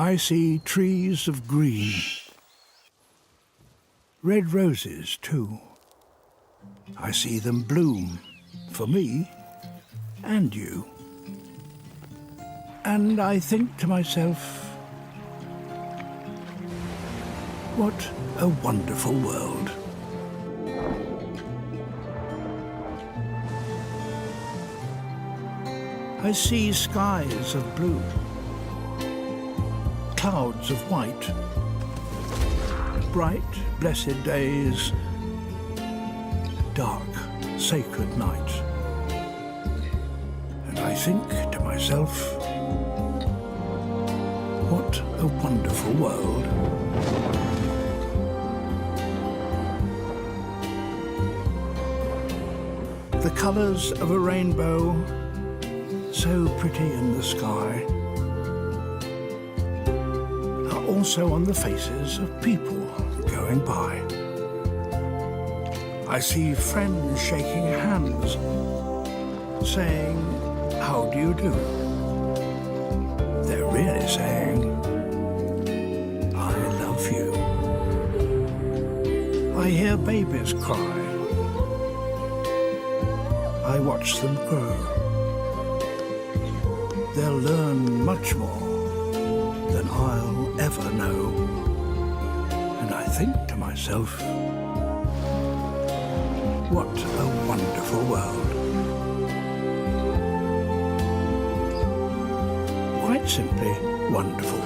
I see trees of green, red roses too. I see them bloom for me and you. And I think to myself, what a wonderful world. I see skies of blue, clouds of white, bright, blessed days, dark, sacred night. And I think to myself, what a wonderful world. The colours of a rainbow, so pretty in the sky, are also on the faces of people going by. I see friends shaking hands, saying, "How do you do?" They're really saying, "I love you." I hear babies cry. I watch them grow. They'll learn much more than I'll ever know. And I think to myself, what a wonderful world. Quite simply wonderful.